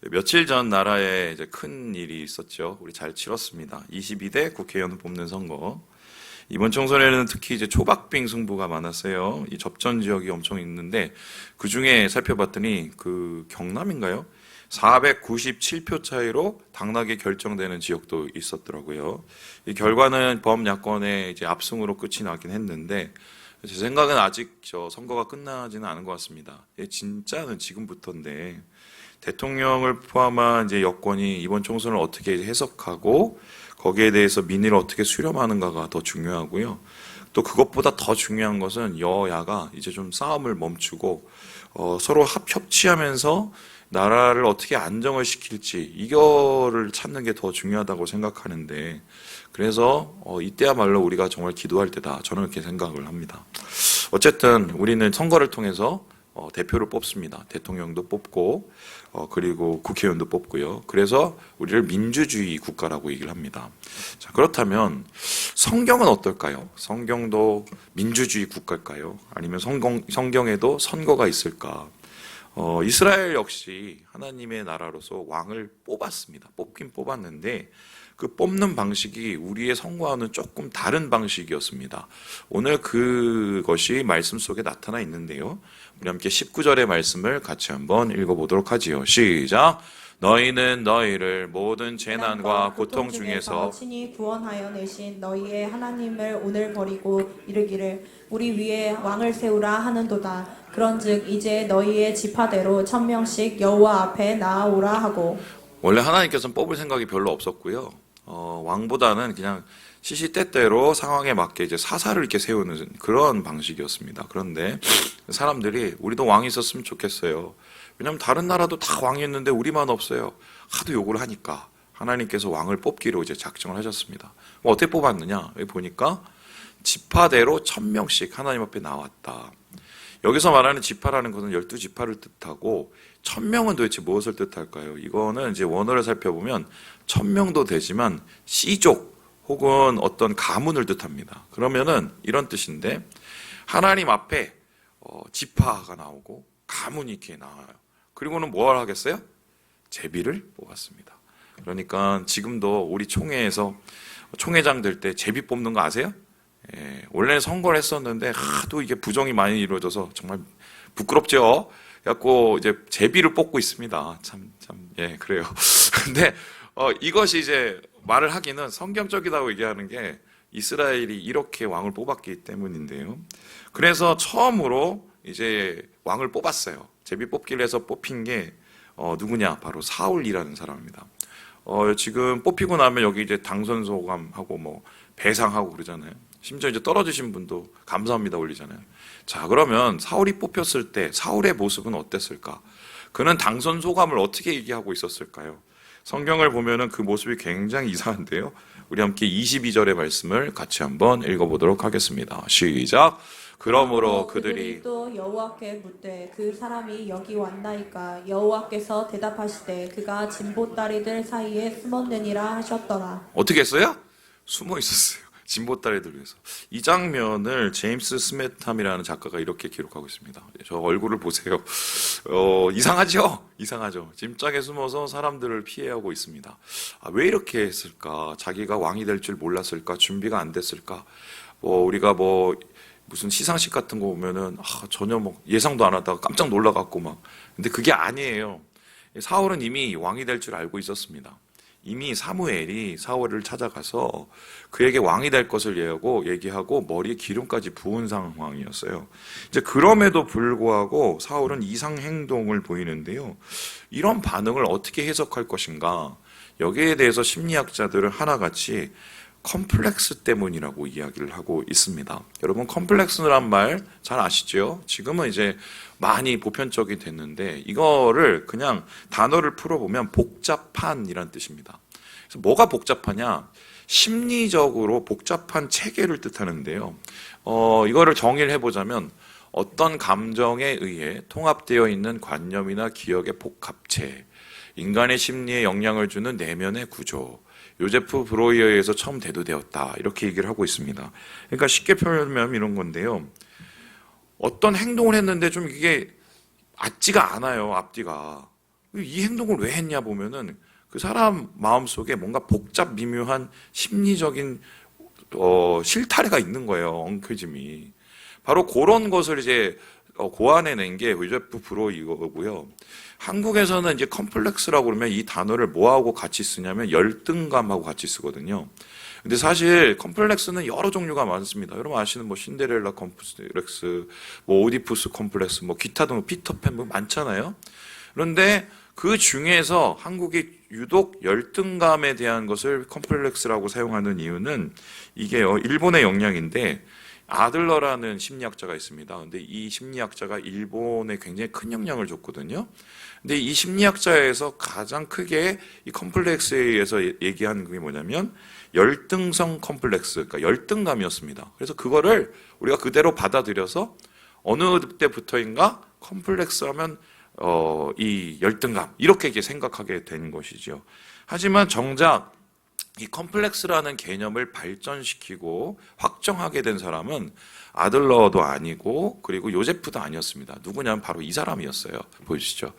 며칠 전 나라에 이제 큰 일이 있었죠. 우리 잘 치렀습니다. 22대 국회의원 뽑는 선거. 이번 총선에는 특히 이제 초박빙 승부가 많았어요. 이 접전 지역이 엄청 있는데 그 중에 살펴봤더니 그 경남인가요? 497표 차이로 당락이 결정되는 지역도 있었더라고요. 이 결과는 범야권의 이제 압승으로 끝이 나긴 했는데 제 생각은 아직 저 선거가 끝나지는 않은 것 같습니다. 진짜는 지금부터인데 대통령을 포함한 이제 여권이 이번 총선을 어떻게 해석하고 거기에 대해서 민의를 어떻게 수렴하는가가 더 중요하고요. 또 그것보다 더 중요한 것은 여야가 이제 좀 싸움을 멈추고 서로 협치하면서 나라를 어떻게 안정을 시킬지 이거를 찾는 게 더 중요하다고 생각하는데 그래서 이때야말로 우리가 정말 기도할 때다. 저는 그렇게 생각을 합니다. 어쨌든 우리는 선거를 통해서 대표를 뽑습니다. 대통령도 뽑고 그리고 국회의원도 뽑고요. 그래서 우리를 민주주의 국가라고 얘기를 합니다. 자, 그렇다면 성경은 어떨까요? 성경도 민주주의 국가일까요? 아니면 성경에도 선거가 있을까? 이스라엘 역시 하나님의 나라로서 왕을 뽑았습니다. 뽑긴 뽑았는데 그 뽑는 방식이 우리의 선거와는 조금 다른 방식이었습니다. 오늘 그것이 말씀 속에 나타나 있는데요. 우리 함께 19절의 말씀을 같이 한번 읽어보도록 하지요. 시작! 너희는 너희를 모든 재난과 고통 중에서 친히 구원하여 내신 너희의 하나님을 오늘 버리고 이르기를 우리 위에 왕을 세우라 하는도다. 그런즉 이제 너희의 지파대로 1000명씩 여호와 앞에 나아오라 하고. 원래 하나님께서는 뽑을 생각이 별로 없었고요. 왕보다는 그냥 시시때때로 상황에 맞게 이제 사사를 이렇게 세우는 그런 방식이었습니다. 그런데 사람들이 우리도 왕이 있었으면 좋겠어요. 왜냐하면 다른 나라도 다 왕이 있는데 우리만 없어요. 하도 요구를 하니까 하나님께서 왕을 뽑기로 이제 작정을 하셨습니다. 어떻게 뽑았느냐? 여기 보니까 지파대로 1000명씩 하나님 앞에 나왔다. 여기서 말하는 지파라는 것은 12지파를 뜻하고 1000명은 도대체 무엇을 뜻할까요? 이거는 이제 원어를 살펴보면 1000명도 되지만 씨족 혹은 어떤 가문을 뜻합니다. 그러면은 이런 뜻인데 하나님 앞에 지파가 나오고 가문이 이렇게 나와요. 그리고는 뭘 하겠어요? 제비를 뽑았습니다. 그러니까 지금도 우리 총회에서 총회장 될 때 제비 뽑는 거 아세요? 예, 원래는 선거를 했었는데 하도 이게 부정이 많이 이루어져서 정말 부끄럽죠. 그래갖고 이제 제비를 뽑고 있습니다. 예, 그래요. 근데 이것이 이제 말을 하기는 성경적이라고 얘기하는 게 이스라엘이 이렇게 왕을 뽑았기 때문인데요. 그래서 처음으로 이제 왕을 뽑았어요. 제비 뽑기를 해서 뽑힌 게 누구냐? 바로 사울이라는 사람입니다. 지금 뽑히고 나면 여기 이제 당선 소감하고 뭐 배상하고 그러잖아요. 심지어 이제 떨어지신 분도 감사합니다 올리잖아요. 자, 그러면 사울이 뽑혔을 때 사울의 모습은 어땠을까? 그는 당선 소감을 어떻게 얘기하고 있었을까요? 성경을 보면은 그 모습이 굉장히 이상한데요. 우리 함께 22절의 말씀을 같이 한번 읽어보도록 하겠습니다. 시작! 그러므로 그들이 또 여호와께 묻되 그 사람이 여기 왔나이까? 여호와께서 대답하시되 그가 진보다리들 사이에 숨었느니라 하셨더라. 어떻게 했어요? 숨어 있었어요. 진보다리들 위해서. 이 장면을 제임스 스매탐이라는 작가가 이렇게 기록하고 있습니다. 저 얼굴을 보세요. 이상하죠? 이상하죠. 짐짝에 숨어서 사람들을 피해하고 있습니다. 왜 이렇게 했을까? 자기가 왕이 될 줄 몰랐을까? 준비가 안 됐을까? 우리가 무슨 시상식 같은 거 보면은 전혀 예상도 안 하다가 깜짝 놀라갖고 막. 근데 그게 아니에요. 사울은 이미 왕이 될 줄 알고 있었습니다. 이미 사무엘이 사울을 찾아가서 그에게 왕이 될 것을 얘기하고 머리에 기름까지 부은 상황이었어요. 이제 그럼에도 불구하고 사울은 이상 행동을 보이는데요. 이런 반응을 어떻게 해석할 것인가? 여기에 대해서 심리학자들은 하나같이 컴플렉스 때문이라고 이야기를 하고 있습니다. 여러분 컴플렉스란 말 잘 아시죠? 지금은 이제 많이 보편적이 됐는데 이거를 그냥 단어를 풀어보면 복잡한이란 뜻입니다. 그래서 뭐가 복잡하냐? 심리적으로 복잡한 체계를 뜻하는데요. 이거를 정의를 해보자면 어떤 감정에 의해 통합되어 있는 관념이나 기억의 복합체, 인간의 심리에 영향을 주는 내면의 구조, 요제프 브로이어에 의해서 처음 대두되었다. 이렇게 얘기를 하고 있습니다. 그러니까 쉽게 표현하면 이런 건데요. 어떤 행동을 했는데 좀 이게 맞지가 않아요. 앞뒤가. 이 행동을 왜 했냐 보면은 그 사람 마음속에 뭔가 복잡 미묘한 심리적인 실타래가 있는 거예요. 엉켜짐이. 바로 그런 것을 이제 고안해낸 게 요제프 브로이거고요. 한국에서는 이제 컴플렉스라고 그러면 이 단어를 뭐하고 같이 쓰냐면 열등감하고 같이 쓰거든요. 근데 사실 컴플렉스는 여러 종류가 많습니다. 여러분 아시는 뭐 신데렐라 컴플렉스, 뭐 오디푸스 컴플렉스, 뭐 기타 등 피터팬 뭐 많잖아요. 그런데 그 중에서 한국이 유독 열등감에 대한 것을 컴플렉스라고 사용하는 이유는 이게요, 일본의 영향인데 아들러라는 심리학자가 있습니다. 근데 이 심리학자가 일본에 굉장히 큰 영향을 줬거든요. 근데 이 심리학자에서 가장 크게 이 컴플렉스에 의해서 얘기하는 게 뭐냐면 열등성 컴플렉스, 그러니까 열등감이었습니다. 그래서 그거를 우리가 그대로 받아들여서 어느 때부터인가 컴플렉스 하면 이 열등감 이렇게 생각하게 된 것이죠. 하지만 정작 이 컴플렉스라는 개념을 발전시키고 확정하게 된 사람은 아들러도 아니고 그리고 요제프도 아니었습니다. 누구냐면 바로 이 사람이었어요. 보이시죠?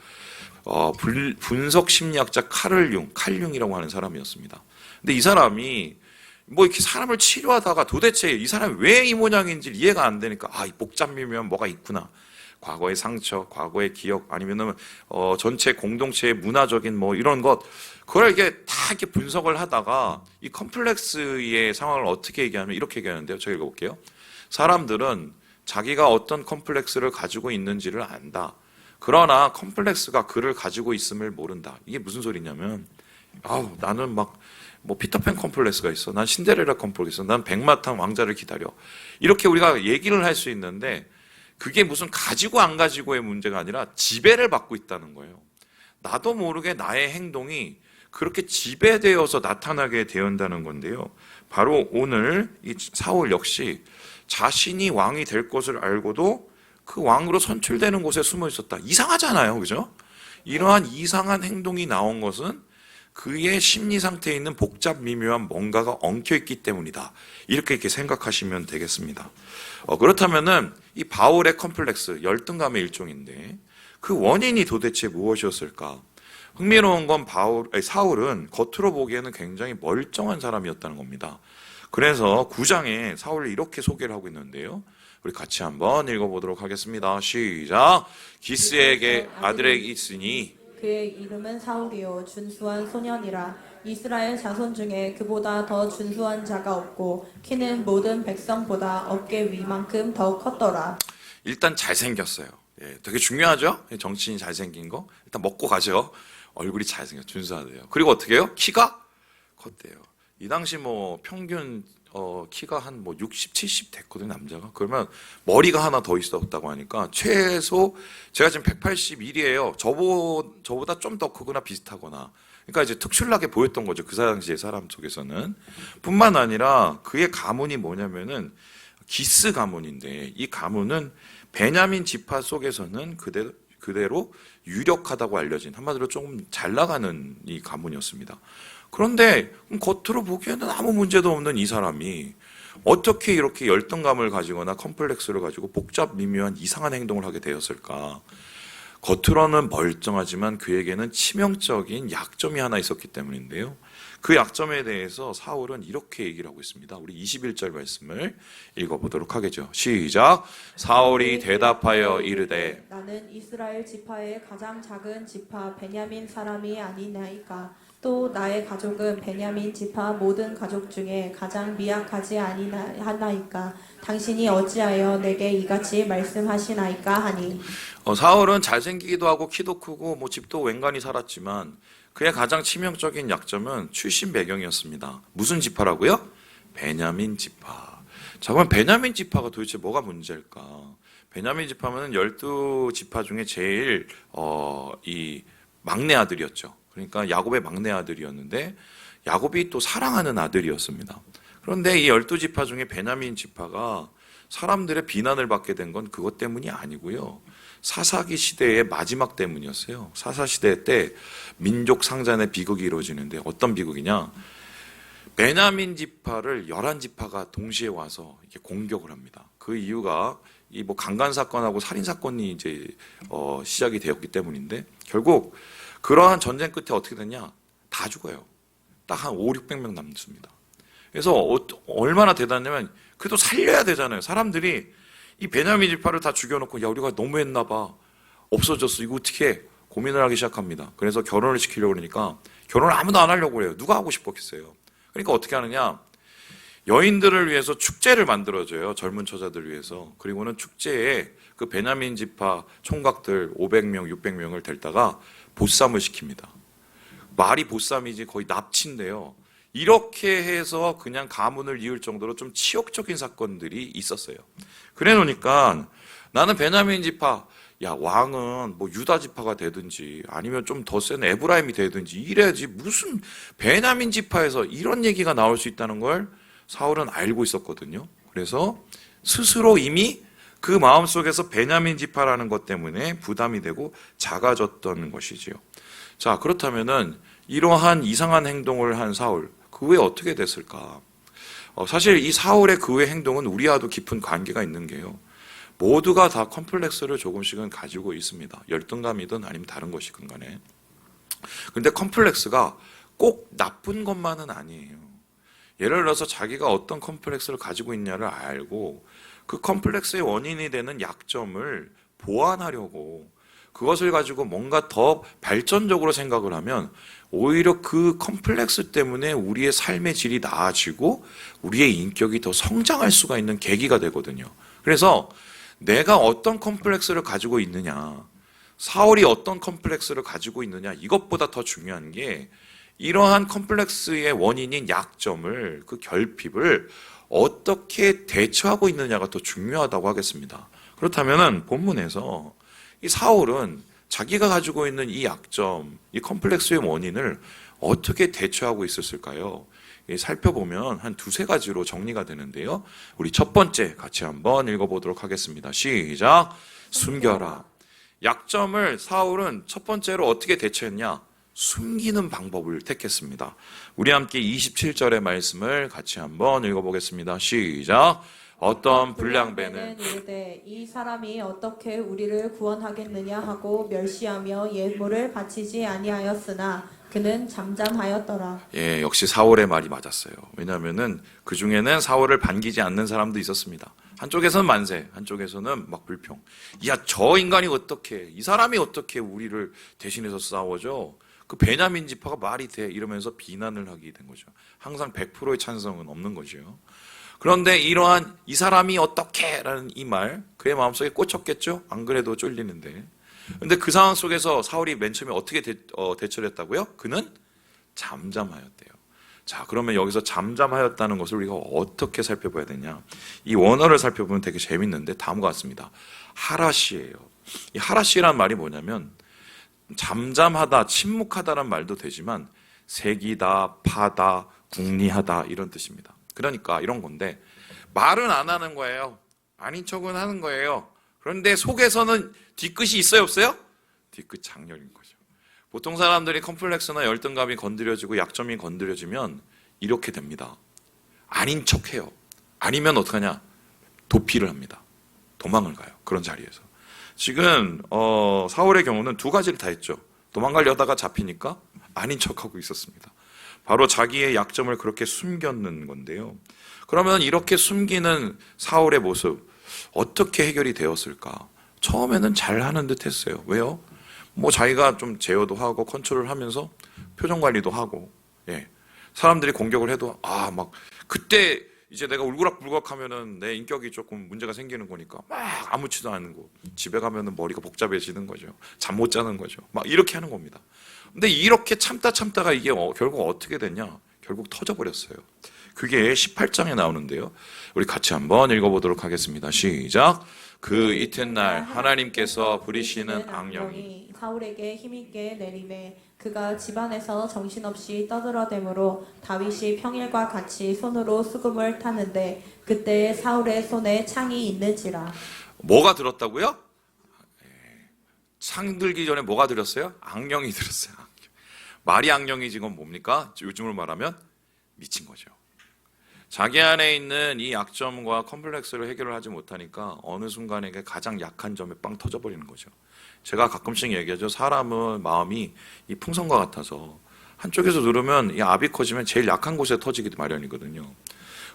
분석 심리학자 칼융이라고 하는 사람이었습니다. 근데 이 사람이 뭐 이렇게 사람을 치료하다가 도대체 이 사람이 왜 이 모양인지 이해가 안 되니까 이 복잡미면 뭐가 있구나. 과거의 상처, 과거의 기억, 아니면은 전체 공동체의 문화적인 뭐 이런 것, 그걸 이게 다 이렇게 분석을 하다가 이 컴플렉스의 상황을 어떻게 얘기하면 이렇게 얘기하는데요. 제가 읽어볼게요. 사람들은 자기가 어떤 컴플렉스를 가지고 있는지를 안다. 그러나 컴플렉스가 그를 가지고 있음을 모른다. 이게 무슨 소리냐면, 나는 막 뭐 피터팬 컴플렉스가 있어. 난 신데렐라 컴플렉스 있어. 난 백마탄 왕자를 기다려. 이렇게 우리가 얘기를 할 수 있는데 그게 무슨 가지고 안 가지고의 문제가 아니라 지배를 받고 있다는 거예요. 나도 모르게 나의 행동이 그렇게 지배되어서 나타나게 되었다는 건데요. 바로 오늘 이 사울 역시 자신이 왕이 될 것을 알고도 그 왕으로 선출되는 곳에 숨어 있었다. 이상하잖아요. 그죠? 이러한 이상한 행동이 나온 것은 그의 심리 상태에 있는 복잡 미묘한 뭔가가 엉켜있기 때문이다. 이렇게 생각하시면 되겠습니다. 그렇다면은 이 바울의 컴플렉스, 열등감의 일종인데 그 원인이 도대체 무엇이었을까? 흥미로운 건 사울은 겉으로 보기에는 굉장히 멀쩡한 사람이었다는 겁니다. 그래서 9장에 사울을 이렇게 소개를 하고 있는데요. 우리 같이 한번 읽어보도록 하겠습니다. 시작. 기스에게 아들이 있으니 그의 이름은 사울이요 준수한 소년이라. 이스라엘 자손 중에 그보다 더 준수한 자가 없고 키는 모든 백성보다 어깨 위만큼 더 컸더라. 일단 잘생겼어요. 되게 중요하죠? 정치인이 잘생긴 거. 일단 먹고 가죠. 얼굴이 잘생겨 준수하대요. 그리고 어떻게 해요? 키가 컸대요. 이 당시 뭐 평균 키가 한 뭐 60, 70 됐거든요, 남자가. 그러면 머리가 하나 더 있었다고 하니까 최소 제가 지금 181이에요. 저보다 좀 더 크거나 비슷하거나. 그러니까 이제 특출나게 보였던 거죠. 그 당시의 사람 속에서는. 뿐만 아니라 그의 가문이 뭐냐면은 기스 가문인데 이 가문은 베냐민 지파 속에서는 그대로 유력하다고 알려진 한마디로 조금 잘 나가는 이 가문이었습니다. 그런데 겉으로 보기에는 아무 문제도 없는 이 사람이 어떻게 이렇게 열등감을 가지거나 컴플렉스를 가지고 복잡 미묘한 이상한 행동을 하게 되었을까? 겉으로는 멀쩡하지만 그에게는 치명적인 약점이 하나 있었기 때문인데요. 그 약점에 대해서 사울은 이렇게 얘기를 하고 있습니다. 우리 21절 말씀을 읽어보도록 하겠죠. 시작. 사울이 대답하여 이르되 나는 이스라엘 지파의 가장 작은 지파 베냐민 사람이 아니나이까. 또 나의 가족은 베냐민 지파 모든 가족 중에 가장 미약하지 아니하나이까. 당신이 어찌하여 내게 이같이 말씀하시나이까 하니. 사울은 잘생기기도 하고 키도 크고 뭐 집도 웬간히 살았지만 그의 가장 치명적인 약점은 출신 배경이었습니다. 무슨 지파라고요? 베냐민 지파. 자, 그럼 베냐민 지파가 도대체 뭐가 문제일까? 베냐민 지파는 12지파 중에 제일 이 막내 아들이었죠. 그러니까 야곱의 막내 아들이었는데 야곱이 또 사랑하는 아들이었습니다. 그런데 이 12지파 중에 베냐민 지파가 사람들의 비난을 받게 된 건 그것 때문이 아니고요. 사사기 시대의 마지막 때문이었어요. 사사시대 때 민족 상잔의 비극이 이루어지는데 어떤 비극이냐? 베냐민 지파를 11지파가 동시에 와서 이렇게 공격을 합니다. 그 이유가 이 뭐 강간 사건하고 살인 사건이 이제 시작이 되었기 때문인데 결국 그러한 전쟁 끝에 어떻게 됐냐? 다 죽어요. 딱 한 5, 600명 남습니다. 그래서 얼마나 대단하냐면 그래도 살려야 되잖아요. 사람들이 이 베냐민 지파를 다 죽여놓고 야 우리가 너무했나 봐. 없어졌어. 이거 어떻게 해? 고민을 하기 시작합니다. 그래서 결혼을 시키려고 그러니까 결혼을 아무도 안 하려고 그래요. 누가 하고 싶었겠어요. 그러니까 어떻게 하느냐? 여인들을 위해서 축제를 만들어줘요. 젊은 처자들을 위해서. 그리고는 축제에 그 베냐민 지파 총각들 500명, 600명을 데리다가 보쌈을 시킵니다. 말이 보쌈이지 거의 납치인데요. 이렇게 해서 그냥 가문을 이을 정도로 좀 치욕적인 사건들이 있었어요. 그래 놓으니까 나는 베냐민 지파, 야 왕은 뭐 유다 지파가 되든지 아니면 좀 더 센 에브라임이 되든지 이래야지 무슨 베냐민 지파에서 이런 얘기가 나올 수 있다는 걸 사울은 알고 있었거든요. 그래서 스스로 이미 그 마음속에서 베냐민 지파라는 것 때문에 부담이 되고 작아졌던 것이지요. 자, 그렇다면은 이러한 이상한 행동을 한 사울, 그 후에 어떻게 됐을까? 사실 이 사울의 그 후의 행동은 우리와도 깊은 관계가 있는 게요. 모두가 다 컴플렉스를 조금씩은 가지고 있습니다. 열등감이든 아니면 다른 것이든 간에. 근데 컴플렉스가 꼭 나쁜 것만은 아니에요. 예를 들어서 자기가 어떤 컴플렉스를 가지고 있냐를 알고 그 컴플렉스의 원인이 되는 약점을 보완하려고 그것을 가지고 뭔가 더 발전적으로 생각을 하면 오히려 그 컴플렉스 때문에 우리의 삶의 질이 나아지고 우리의 인격이 더 성장할 수가 있는 계기가 되거든요. 그래서 내가 어떤 컴플렉스를 가지고 있느냐, 사울이 어떤 컴플렉스를 가지고 있느냐, 이것보다 더 중요한 게 이러한 컴플렉스의 원인인 약점을, 그 결핍을 어떻게 대처하고 있느냐가 더 중요하다고 하겠습니다. 그렇다면은 본문에서 이 사울은 자기가 가지고 있는 이 약점, 이 컴플렉스의 원인을 어떻게 대처하고 있었을까요? 살펴보면 한 두세 가지로 정리가 되는데요. 우리 첫 번째 같이 한번 읽어보도록 하겠습니다. 시작. 숨겨라. 약점을 사울은 첫 번째로 어떻게 대처했냐? 숨기는 방법을 택했습니다. 우리 함께 27절의 말씀을 같이 한번 읽어보겠습니다. 시작. 어떤 불량배는 이르되 이 사람이 어떻게 우리를 구원하겠느냐 하고 멸시하며 예물을 바치지 아니하였으나 그는 잠잠하였더라. 예, 역시 사울의 말이 맞았어요. 왜냐하면은 그 중에는 사울을 반기지 않는 사람도 있었습니다. 한쪽에서는 만세, 한쪽에서는 막 불평. 야, 저 인간이 어떻게, 이 사람이 어떻게 우리를 대신해서 싸워줘? 그 베냐민 지파가 말이 돼 이러면서 비난을 하게 된 거죠. 항상 100%의 찬성은 없는 거죠. 그런데 이러한 이 사람이 어떻게 라는 이 말, 그의 마음속에 꽂혔겠죠? 안 그래도 쫄리는데. 근데 그 상황 속에서 사울이 맨 처음에 어떻게 대처를 했다고요? 그는 잠잠하였대요. 자, 그러면 여기서 잠잠하였다는 것을 우리가 어떻게 살펴봐야 되냐? 이 원어를 살펴보면 되게 재밌는데 다음과 같습니다. 하라시예요. 이 하라시란 말이 뭐냐면 잠잠하다, 침묵하다란 말도 되지만 새기다, 파다, 궁리하다 이런 뜻입니다. 그러니까 이런 건데 말은 안 하는 거예요. 아닌 척은 하는 거예요. 그런데 속에서는 뒤끝이 있어요, 없어요? 뒤끝 장렬인 거죠. 보통 사람들이 컴플렉스나 열등감이 건드려지고 약점이 건드려지면 이렇게 됩니다. 아닌 척해요. 아니면 어떡하냐? 도피를 합니다. 도망을 가요. 그런 자리에서. 지금 사울의 경우는 두 가지를 다 했죠. 도망가려다가 잡히니까 아닌 척하고 있었습니다. 바로 자기의 약점을 그렇게 숨겼는 건데요. 그러면 이렇게 숨기는 사울의 모습 어떻게 해결이 되었을까? 처음에는 잘하는 듯 했어요. 왜요? 뭐 자기가 좀 제어도 하고 컨트롤을 하면서 표정 관리도 하고, 예. 사람들이 공격을 해도 막 그때 이제 내가 울그락불그락 하면은 내 인격이 조금 문제가 생기는 거니까 막 아무렇지도 않은 거. 집에 가면은 머리가 복잡해지는 거죠. 잠 못 자는 거죠. 막 이렇게 하는 겁니다. 근데 이렇게 참다가 이게 결국 어떻게 됐냐? 결국 터져버렸어요. 그게 18장에 나오는데요. 우리 같이 한번 읽어보도록 하겠습니다. 시작. 그 이튿날 하나님께서 부리시는 악령이 사울에게 힘있게 내림에 그가 집안에서 정신없이 떠들어대므로 다윗이 평일과 같이 손으로 수금을 타는데 그때 사울의 손에 창이 있는지라. 뭐가 들었다고요? 창 들기 전에 뭐가 들었어요? 악령이 들었어요. 말이 악령이 지금 뭡니까? 요즘으로 말하면 미친 거죠. 자기 안에 있는 이 약점과 컴플렉스를 해결을 하지 못하니까 어느 순간에 가장 약한 점에 빵 터져버리는 거죠. 제가 가끔씩 얘기하죠. 사람은 마음이 이 풍선과 같아서 한쪽에서 누르면 이 압이 커지면 제일 약한 곳에 터지기 마련이거든요.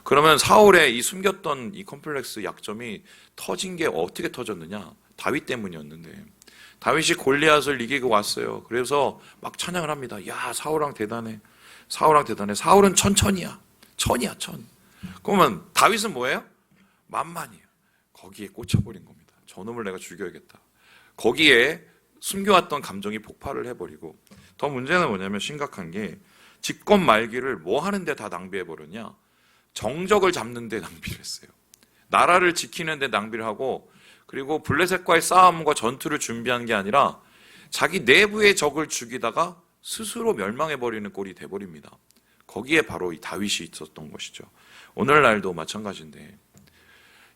그러면 사울의 이 숨겼던 이 컴플렉스 약점이 터진 게 어떻게 터졌느냐? 다윗 때문이었는데 다윗이 골리앗을 이기고 왔어요. 그래서 막 찬양을 합니다. 야, 사울왕 대단해. 사울왕 대단해. 사울은 천천이야. 천이야, 천. 그러면 다윗은 뭐예요? 만만이에요. 거기에 꽂혀버린 겁니다. 저놈을 내가 죽여야겠다. 거기에 숨겨왔던 감정이 폭발을 해버리고, 더 문제는 뭐냐면 심각한 게 집권 말기를 뭐 하는데 다 낭비해버렸냐? 정적을 잡는 데 낭비를 했어요. 나라를 지키는 데 낭비를 하고, 그리고 블레셋과의 싸움과 전투를 준비한 게 아니라 자기 내부의 적을 죽이다가 스스로 멸망해버리는 꼴이 돼버립니다. 거기에 바로 이 다윗이 있었던 것이죠. 오늘날도 마찬가지인데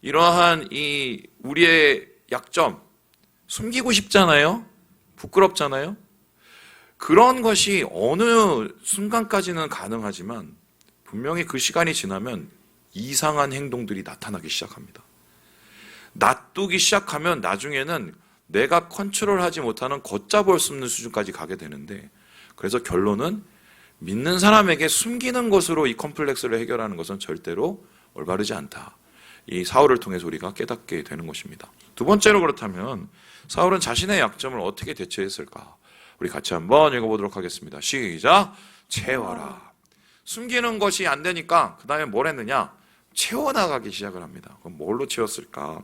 이러한 이 우리의 약점 숨기고 싶잖아요. 부끄럽잖아요. 그런 것이 어느 순간까지는 가능하지만 분명히 그 시간이 지나면 이상한 행동들이 나타나기 시작합니다. 놔두기 시작하면 나중에는 내가 컨트롤하지 못하는 걷잡을 수 없는 수준까지 가게 되는데, 그래서 결론은 믿는 사람에게 숨기는 것으로 이 컴플렉스를 해결하는 것은 절대로 올바르지 않다. 이 사울을 통해서 우리가 깨닫게 되는 것입니다. 두 번째로, 그렇다면 사울은 자신의 약점을 어떻게 대처했을까? 우리 같이 한번 읽어보도록 하겠습니다. 시작! 채워라. 숨기는 것이 안 되니까 그 다음에 뭘 했느냐? 채워나가기 시작을 합니다. 그럼 뭘로 채웠을까?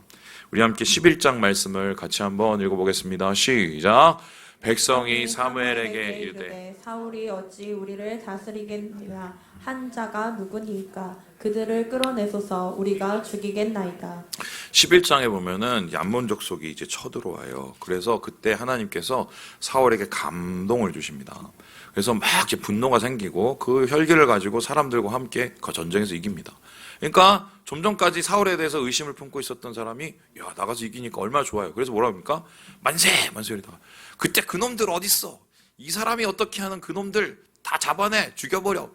우리 함께 11장 말씀을 같이 한번 읽어보겠습니다. 시작! 백성이 사무엘에게 이르되 사울이 어찌 우리를 다스리겠느냐? 한 자가 누구니까? 그들을 끌어내소서 우리가 죽이겠나이다. 11장에 보면은 얌몬 족속이 이제 쳐들어와요. 그래서 그때 하나님께서 사울에게 감동을 주십니다. 그래서 막 이제 분노가 생기고 그 혈기를 가지고 사람들과 함께 그 전쟁에서 이깁니다. 그러니까 좀 전까지 사울에 대해서 의심을 품고 있었던 사람이 야, 나가서 이기니까 얼마나 좋아요. 그래서 뭐라고 합니까? 만세! 만세! 이러다가 그때 그놈들 어딨어? 이 사람이 어떻게 하는 그놈들 다 잡아내! 죽여버려!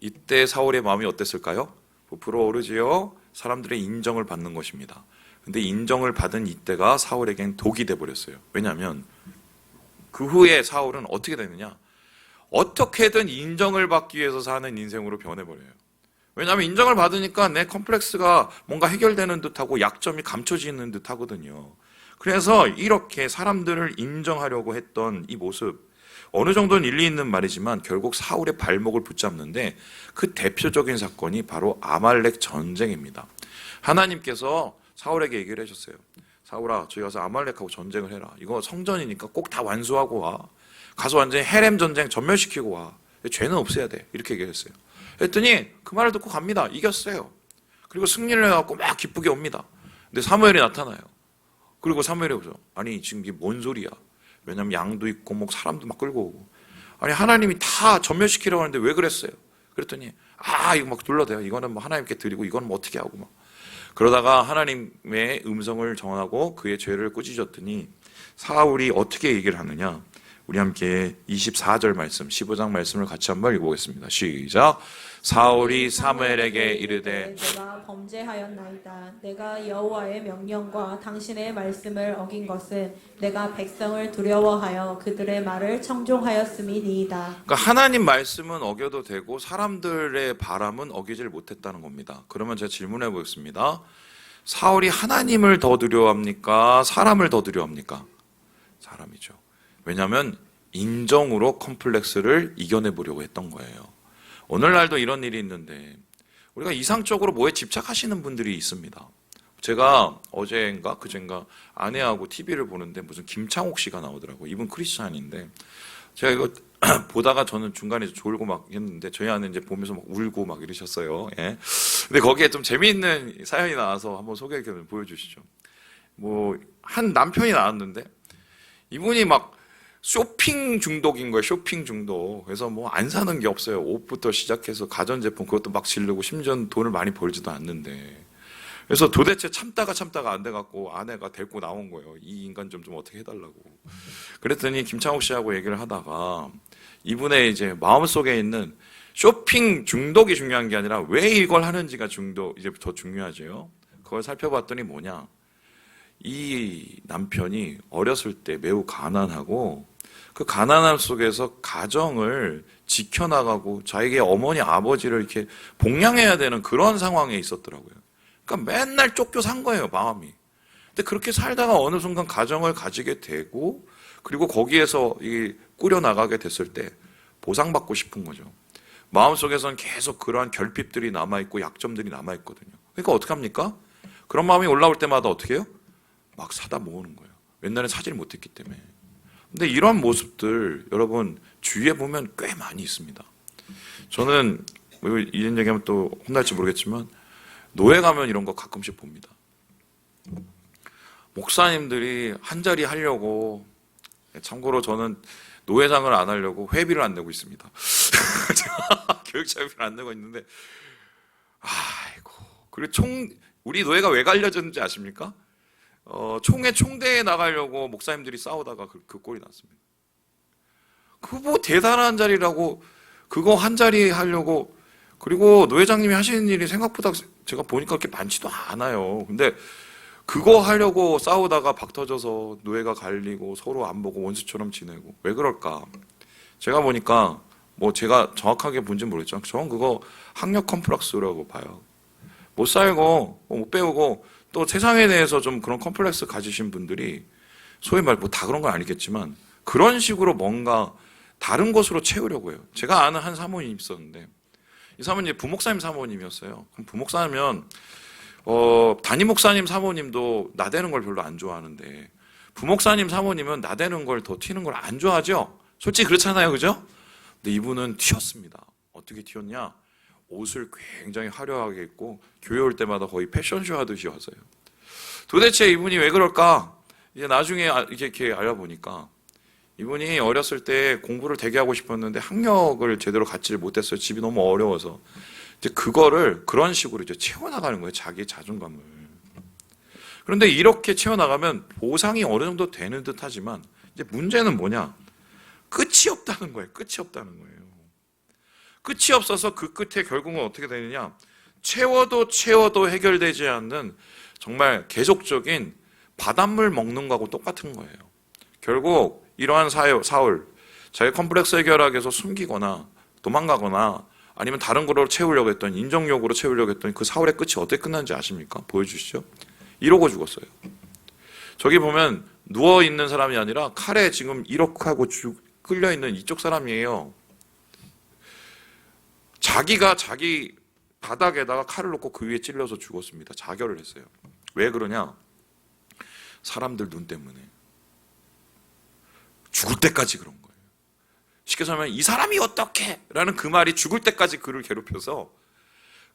이때 사울의 마음이 어땠을까요? 부풀어 오르지요. 사람들의 인정을 받는 것입니다. 근데 인정을 받은 이때가 사울에겐 독이 돼버렸어요. 왜냐하면 그 후에 사울은 어떻게 되느냐? 어떻게든 인정을 받기 위해서 사는 인생으로 변해버려요. 왜냐하면 인정을 받으니까 내 컴플렉스가 뭔가 해결되는 듯하고 약점이 감춰지는 듯하거든요. 그래서 이렇게 사람들을 인정하려고 했던 이 모습, 어느 정도는 일리 있는 말이지만 결국 사울의 발목을 붙잡는데 그 대표적인 사건이 바로 아말렉 전쟁입니다. 하나님께서 사울에게 얘기를 해줬어요. 사울아, 저기 가서 아말렉하고 전쟁을 해라. 이거 성전이니까 꼭 다 완수하고 와. 가서 완전히 헤렘 전쟁 전멸시키고 와. 죄는 없애야 돼. 이렇게 얘기했어요. 했더니 그 말을 듣고 갑니다. 이겼어요. 그리고 승리를 해갖고 막 기쁘게 옵니다. 근데 사무엘이 나타나요. 그리고 사무엘이 오죠. 아니 지금 이게 뭔 소리야. 왜냐면 양도 있고 뭐 사람도 막 끌고 오고. 아니 하나님이 다 전멸시키려고 하는데 왜 그랬어요? 그랬더니 이거 막 둘러대요. 이거는 뭐 하나님께 드리고 이거는 뭐 어떻게 하고 막. 그러다가 하나님의 음성을 전하고 그의 죄를 꾸짖었더니 사울이 어떻게 얘기를 하느냐. 우리 함께 24절 말씀, 15장 말씀을 같이 한번 읽어보겠습니다. 시작! 사울이 사무엘에게 이르되 내가 범죄하였나이다. 내가 여호와의 명령과 당신의 말씀을 어긴 것은 내가 백성을 두려워하여 그들의 말을 청종하였음이니이다. 그러니까 하나님 말씀은 어겨도 되고 사람들의 바람은 어기질 못했다는 겁니다. 그러면 제가 질문해 보겠습니다. 사울이 하나님을 더 두려워합니까? 사람을 더 두려워합니까? 사람이죠. 왜냐하면 인정으로 컴플렉스를 이겨내 보려고 했던 거예요. 오늘날도 이런 일이 있는데 우리가 이상적으로 뭐에 집착하시는 분들이 있습니다. 제가 어제인가 그젠가 아내하고 TV를 보는데 무슨 김창옥 씨가 나오더라고요. 이분 크리스찬인데 제가 이거 보다가 저는 중간에 졸고 막 했는데 저희 아내 이제 보면서 막 울고 막 이러셨어요. 예. 근데 거기에 좀 재미있는 사연이 나와서 한번 소개 좀 보여주시죠. 뭐 한 남편이 나왔는데 이분이 막 쇼핑 중독인 거예요. 쇼핑 중독. 그래서 뭐 안 사는 게 없어요. 옷부터 시작해서 가전제품 그것도 막 지르고 심지어 돈을 많이 벌지도 않는데. 그래서 도대체 참다가 안 돼갖고 아내가 데리고 나온 거예요. 이 인간 좀 어떻게 해달라고. 그랬더니 김창욱 씨하고 얘기를 하다가 이분의 이제 마음속에 있는 쇼핑 중독이 중요한 게 아니라 왜 이걸 하는지가 이제 더 중요하죠. 그걸 살펴봤더니 뭐냐? 이 남편이 어렸을 때 매우 가난하고 그 가난함 속에서 가정을 지켜나가고 자기의 어머니 아버지를 이렇게 복양해야 되는 그런 상황에 있었더라고요. 그러니까 맨날 쫓겨 산 거예요, 마음이. 근데 그렇게 살다가 어느 순간 가정을 가지게 되고 그리고 거기에서 꾸려나가게 됐을 때 보상받고 싶은 거죠. 마음속에서는 계속 그러한 결핍들이 남아있고 약점들이 남아있거든요. 그러니까 어떡합니까? 그런 마음이 올라올 때마다 어떻게 해요? 막 사다 모으는 거예요. 옛날에 사지를 못했기 때문에. 근데 이런 모습들 여러분 주위에 보면 꽤 많이 있습니다. 저는 이런 얘기하면 또 혼날지 모르겠지만 노예 가면 이런 거 가끔씩 봅니다. 목사님들이 한 자리 하려고, 참고로 저는 노회장을 안 하려고 회비를 안 내고 있습니다. 교육자비를 안 내고 있는데, 아이고. 그리고 우리 노예가 왜 갈려졌는지 아십니까? 총대에 나가려고 목사님들이 싸우다가 그 꼴이 났습니다. 그거 뭐 대단한 자리라고, 그거 한 자리 하려고, 그리고 노회장님이 하시는 일이 생각보다 제가 보니까 그렇게 많지도 않아요. 근데 그거 하려고 싸우다가 박 터져서 노예가 갈리고 서로 안 보고 원수처럼 지내고 왜 그럴까? 제가 보니까 뭐 제가 정확하게 본지는 모르겠지만 저는 그거 학력 컴플렉스라고 봐요. 못 살고 못 배우고 또 세상에 대해서 좀 그런 컴플렉스 가지신 분들이 소위 말 뭐 다 그런 건 아니겠지만 그런 식으로 뭔가 다른 것으로 채우려고 해요. 제가 아는 한 사모님 있었는데 이 사모님 부목사님 사모님이었어요. 그럼 부목사면 담임 목사님 사모님도 나대는 걸 별로 안 좋아하는데 부목사님 사모님은 나대는 걸 더 튀는 걸 안 좋아하죠? 솔직히 그렇잖아요, 그죠? 근데 이분은 튀었습니다. 어떻게 튀었냐? 옷을 굉장히 화려하게 입고 교회 올 때마다 거의 패션쇼 하듯이 왔어요. 도대체 이분이 왜 그럴까? 이제 나중에 이렇게 알아보니까 이분이 어렸을 때 공부를 되게 하고 싶었는데 학력을 제대로 갖지를 못했어요. 집이 너무 어려워서. 이제 그거를 그런 식으로 이제 채워나가는 거예요. 자기 자존감을. 그런데 이렇게 채워나가면 보상이 어느 정도 되는 듯 하지만 이제 문제는 뭐냐? 끝이 없다는 거예요. 끝이 없다는 거예요. 끝이 없어서 그 끝에 결국은 어떻게 되느냐? 채워도 해결되지 않는 정말 계속적인 바닷물 먹는 거하고 똑같은 거예요. 결국 이러한 사울, 자기 컴플렉스 해결하기 위해서 숨기거나 도망가거나 아니면 다른 거로 채우려고 했던 인정욕으로 채우려고 했던 그 사울의 끝이 어떻게 끝났는지 아십니까? 보여주시죠. 이러고 죽었어요. 저기 보면 누워있는 사람이 아니라 칼에 지금 이렇게 하고 끌려있는 이쪽 사람이에요. 자기가 자기 바닥에다가 칼을 놓고 그 위에 찔려서 죽었습니다. 자결을 했어요. 왜 그러냐? 사람들 눈 때문에. 죽을 때까지 그런 거예요. 쉽게 설명하면 이 사람이 어떻게? 라는 그 말이 죽을 때까지 그를 괴롭혀서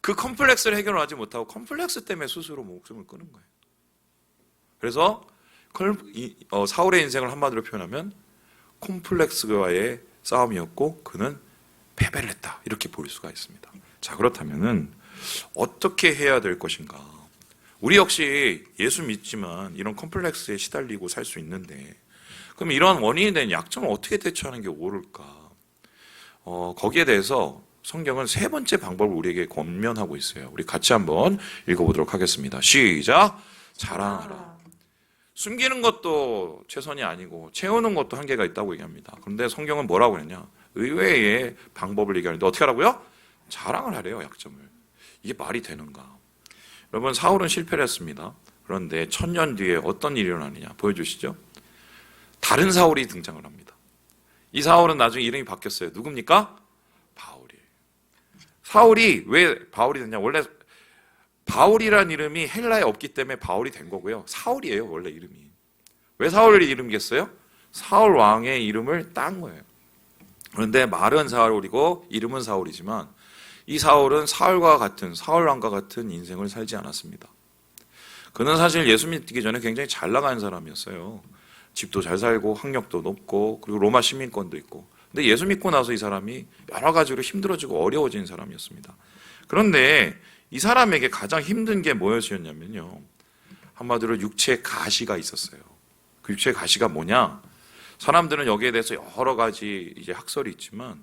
그 컴플렉스를 해결하지 못하고 컴플렉스 때문에 스스로 목숨을 끊은 거예요. 그래서 사울의 인생을 한마디로 표현하면 콤플렉스와의 싸움이었고 그는 패배를 했다. 이렇게 볼 수가 있습니다. 자, 그렇다면은 어떻게 해야 될 것인가? 우리 역시 예수 믿지만 이런 컴플렉스에 시달리고 살 수 있는데 그럼 이런 원인이 된 약점을 어떻게 대처하는 게 옳을까? 거기에 대해서 성경은 세 번째 방법을 우리에게 권면하고 있어요. 우리 같이 한번 읽어보도록 하겠습니다. 시작! 자랑하라. 숨기는 것도 최선이 아니고 채우는 것도 한계가 있다고 얘기합니다. 그런데 성경은 뭐라고 그랬냐? 의외의 방법을 얘기하는데 어떻게 하라고요? 자랑을 하래요, 약점을. 이게 말이 되는가? 여러분, 사울은 실패를 했습니다. 그런데 1000년 뒤에 어떤 일이 일어나느냐? 보여주시죠. 다른 사울이 등장을 합니다. 이 사울은 나중에 이름이 바뀌었어요. 누굽니까? 바울이. 사울이 왜 바울이 됐냐? 원래 바울이라는 이름이 헬라에 없기 때문에 바울이 된 거고요. 사울이에요, 원래 이름이. 왜 사울이 이름이겠어요? 사울 왕의 이름을 딴 거예요. 그런데 말은 사울이고 이름은 사울이지만 이 사울은 사울 왕과 같은 인생을 살지 않았습니다. 그는 사실 예수 믿기 전에 굉장히 잘 나가는 사람이었어요. 집도 잘 살고 학력도 높고 그리고 로마 시민권도 있고. 근데 예수 믿고 나서 이 사람이 여러 가지로 힘들어지고 어려워진 사람이었습니다. 그런데 이 사람에게 가장 힘든 게 뭐였냐면요. 한마디로 육체의 가시가 있었어요. 그 육체의 가시가 뭐냐? 사람들은 여기에 대해서 여러 가지 이제 학설이 있지만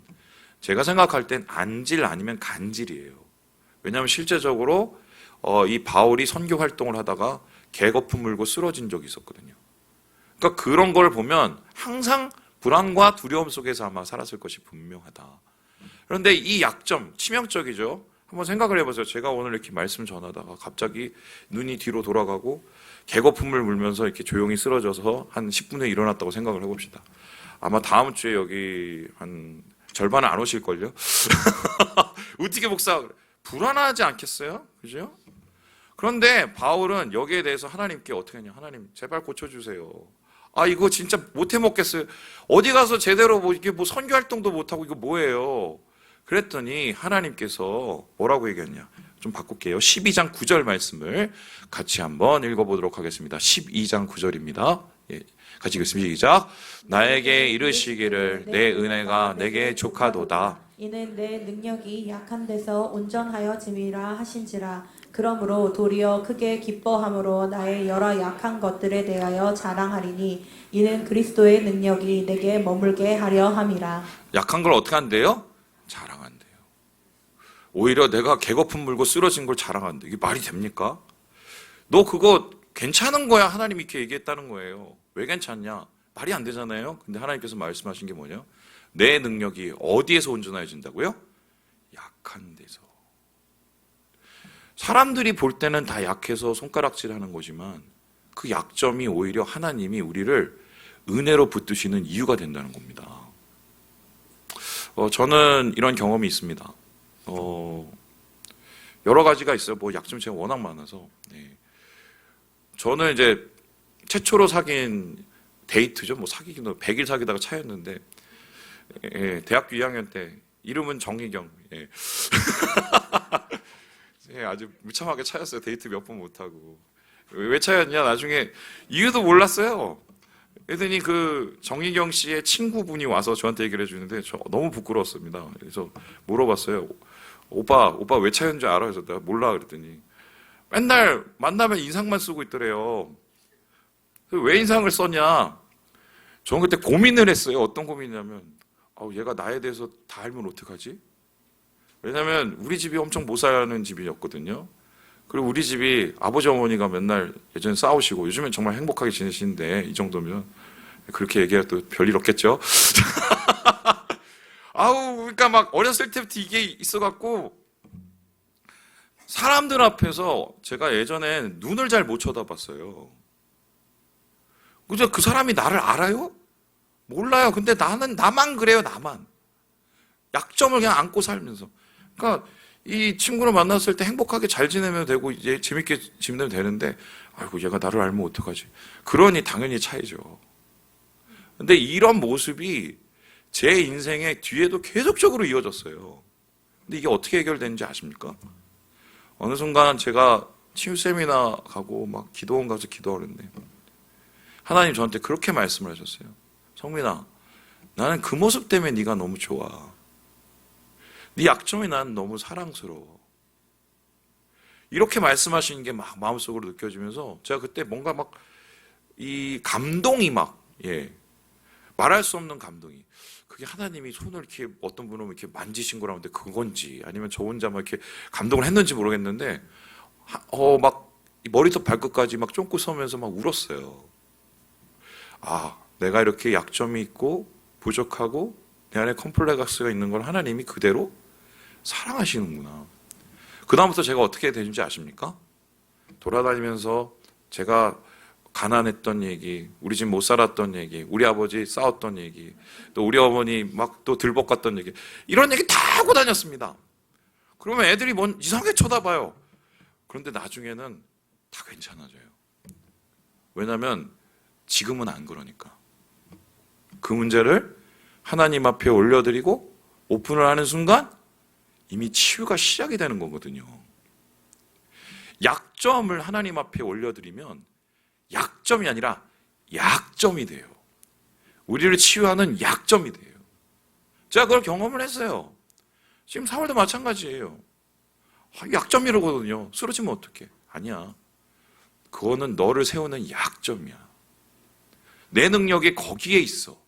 제가 생각할 땐 안질 아니면 간질이에요. 왜냐하면 실제적으로 이 바울이 선교 활동을 하다가 개거품 물고 쓰러진 적이 있었거든요. 그러니까 그런 걸 보면 항상 불안과 두려움 속에서 아마 살았을 것이 분명하다. 그런데 이 약점, 치명적이죠. 한번 생각을 해보세요. 제가 오늘 이렇게 말씀 전하다가 갑자기 눈이 뒤로 돌아가고 개거품을 물면서 이렇게 조용히 쓰러져서 한 10분 후에 일어났다고 생각을 해봅시다. 아마 다음 주에 여기 한 절반은 안 오실걸요? 어떻게 목사, 불안하지 않겠어요? 그죠? 그런데 바울은 여기에 대해서 하나님께 어떻게 하냐. 하나님, 제발 고쳐주세요. 아, 이거 진짜 못해 먹겠어요. 어디 가서 제대로 이게 선교 활동도 못하고 이거 뭐예요? 그랬더니 하나님께서 뭐라고 얘기했냐. 좀 바꿀게요. 12장 9절 말씀을 같이 한번 읽어보도록 하겠습니다. 12장 9절입니다. 예, 같이 읽겠습니다. 시작. 나에게 이르시기를 내 은혜가 내게 족하도다. 이는 내 능력이 약한 데서 온전하여 짐이라 하신지라. 그러므로 도리어 크게 기뻐함으로 나의 여러 약한 것들에 대하여 자랑하리니 이는 그리스도의 능력이 내게 머물게 하려 함이라. 약한 걸 어떻게 한대요? 자랑한대요. 오히려 내가 개거품 물고 쓰러진 걸 자랑한대. 이게 말이 됩니까? 너 그거 괜찮은 거야. 하나님이 이렇게 얘기했다는 거예요. 왜 괜찮냐? 말이 안 되잖아요. 근데 하나님께서 말씀하신 게 뭐냐? 내 능력이 어디에서 온전해진다고요? 약한 데서. 사람들이 볼 때는 다 약해서 손가락질하는 거지만 그 약점이 오히려 하나님이 우리를 은혜로 붙드시는 이유가 된다는 겁니다. 저는 이런 경험이 있습니다. 여러 가지가 있어요. 약점이 제가 워낙 많아서. 네. 저는 이제 최초로 사귄 데이트죠. 사귀기도 100일 사귀다가 차였는데, 예, 대학교 2학년 때 이름은 정희경. 예. 예, 아주 무참하게 차였어요. 데이트 몇 번 못하고. 왜 차였냐? 나중에 이유도 몰랐어요. 그랬더니 그 정희경 씨의 친구분이 와서 저한테 얘기를 해주는데 저 너무 부끄러웠습니다. 그래서 물어봤어요. 오빠 왜 차였는지 알아? 그래서 내가 몰라 그랬더니 맨날 만나면 인상만 쓰고 있더래요. 왜 인상을 썼냐? 저는 그때 고민을 했어요. 어떤 고민이냐면 얘가 나에 대해서 다 알면 어떡하지? 왜냐면 우리 집이 엄청 못 사는 집이었거든요. 그리고 우리 집이 아버지 어머니가 맨날 예전에 싸우시고 요즘엔 정말 행복하게 지내시는데 이 정도면 그렇게 얘기해도 별일 없겠죠. 그러니까 막 어렸을 때부터 이게 있어갖고 사람들 앞에서 제가 예전에 눈을 잘 못 쳐다봤어요. 그죠? 그 사람이 나를 알아요? 몰라요. 근데 나만 그래요. 나만 약점을 그냥 안고 살면서. 그러니까 이 친구를 만났을 때 행복하게 잘 지내면 되고 이제 재밌게 지내면 되는데 아이고 얘가 나를 알면 어떡하지? 그러니 당연히 차이죠. 근데 이런 모습이 제 인생의 뒤에도 계속적으로 이어졌어요. 근데 이게 어떻게 해결되는지 아십니까? 어느 순간 제가 치유 세미나 가고 막 기도원 가서 기도하는데 하나님 저한테 그렇게 말씀을 하셨어요. 성민아, 나는 그 모습 때문에 네가 너무 좋아. 네 약점이 난 너무 사랑스러워. 이렇게 말씀하시는 게 막 마음속으로 느껴지면서 제가 그때 뭔가 막 이 감동이 말할 수 없는 감동이. 그게 하나님이 손을 이렇게 어떤 분은 이렇게 만지신 거라는데 그건지 아니면 저 혼자 막 이렇게 감동을 했는지 모르겠는데 막 머리부터 발끝까지 막 쫑긋 서면서 막 울었어요. 내가 이렇게 약점이 있고 부족하고 내 안에 컴플렉스가 있는 걸 하나님이 그대로 사랑하시는구나. 그 다음부터 제가 어떻게 되는지 아십니까? 돌아다니면서 제가 가난했던 얘기, 우리 집 못 살았던 얘기, 우리 아버지 싸웠던 얘기, 또 우리 어머니 막 또 들볶았던 얘기, 이런 얘기 다 하고 다녔습니다. 그러면 애들이 이상하게 쳐다봐요. 그런데 나중에는 다 괜찮아져요. 왜냐하면 지금은 안 그러니까. 그 문제를 하나님 앞에 올려드리고 오픈을 하는 순간 이미 치유가 시작이 되는 거거든요. 약점을 하나님 앞에 올려드리면 약점이 아니라 약점이 돼요. 우리를 치유하는 약점이 돼요. 제가 그걸 경험을 했어요. 지금 4월도 마찬가지예요. 약점이라거든요. 쓰러지면 어떡해? 아니야. 그거는 너를 세우는 약점이야. 내 능력이 거기에 있어.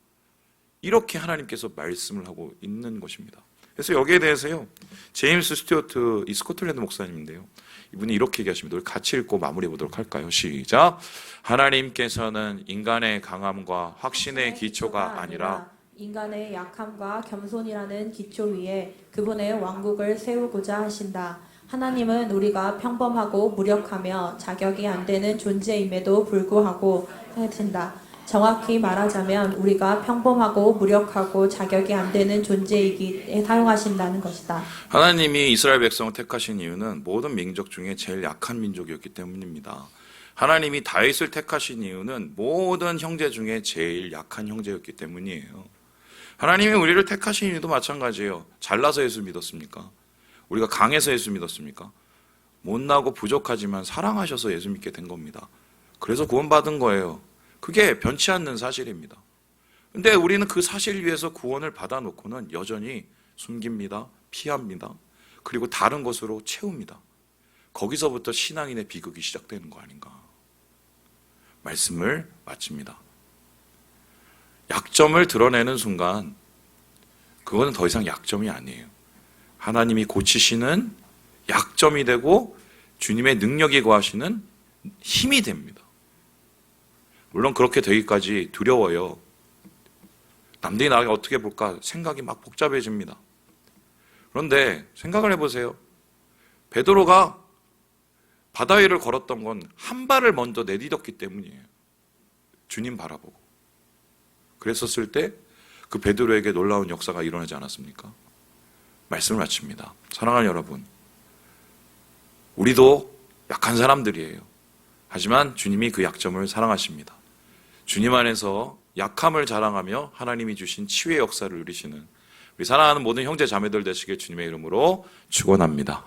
이렇게 하나님께서 말씀을 하고 있는 것입니다. 그래서 여기에 대해서요, 제임스 스튜어트 이 스코틀랜드 목사님인데요, 이분이 이렇게 얘기하십니다. 우리 같이 읽고 마무리해 보도록 할까요? 시작. 하나님께서는 인간의 강함과 확신의 기초가 아니라 인간의 약함과 겸손이라는 기초 위에 그분의 왕국을 세우고자 하신다. 하나님은 우리가 평범하고 무력하며 자격이 안 되는 존재임에도 불구하고 하신다. 정확히 말하자면 우리가 평범하고 무력하고 자격이 안 되는 존재이기에 사용하신다는 것이다. 하나님이 이스라엘 백성을 택하신 이유는 모든 민족 중에 제일 약한 민족이었기 때문입니다. 하나님이 다윗을 택하신 이유는 모든 형제 중에 제일 약한 형제였기 때문이에요. 하나님이 우리를 택하신 이유도 마찬가지예요. 잘나서 예수 믿었습니까? 우리가 강해서 예수 믿었습니까? 못나고 부족하지만 사랑하셔서 예수 믿게 된 겁니다. 그래서 구원받은 거예요. 그게 변치 않는 사실입니다. 근데 우리는 그 사실 위에서 구원을 받아놓고는 여전히 숨깁니다. 피합니다. 그리고 다른 것으로 채웁니다. 거기서부터 신앙인의 비극이 시작되는 거 아닌가. 말씀을 마칩니다. 약점을 드러내는 순간 그거는 더 이상 약점이 아니에요. 하나님이 고치시는 약점이 되고 주님의 능력이 거하시는 힘이 됩니다. 물론 그렇게 되기까지 두려워요. 남들이 나에게 어떻게 볼까 생각이 막 복잡해집니다. 그런데 생각을 해보세요. 베드로가 바다 위를 걸었던 건 한 발을 먼저 내딛었기 때문이에요. 주님 바라보고. 그랬었을 때 그 베드로에게 놀라운 역사가 일어나지 않았습니까? 말씀을 마칩니다. 사랑하는 여러분, 우리도 약한 사람들이에요. 하지만 주님이 그 약점을 사랑하십니다. 주님 안에서 약함을 자랑하며 하나님이 주신 치유의 역사를 누리시는 우리 사랑하는 모든 형제 자매들 되시길 주님의 이름으로 축원합니다.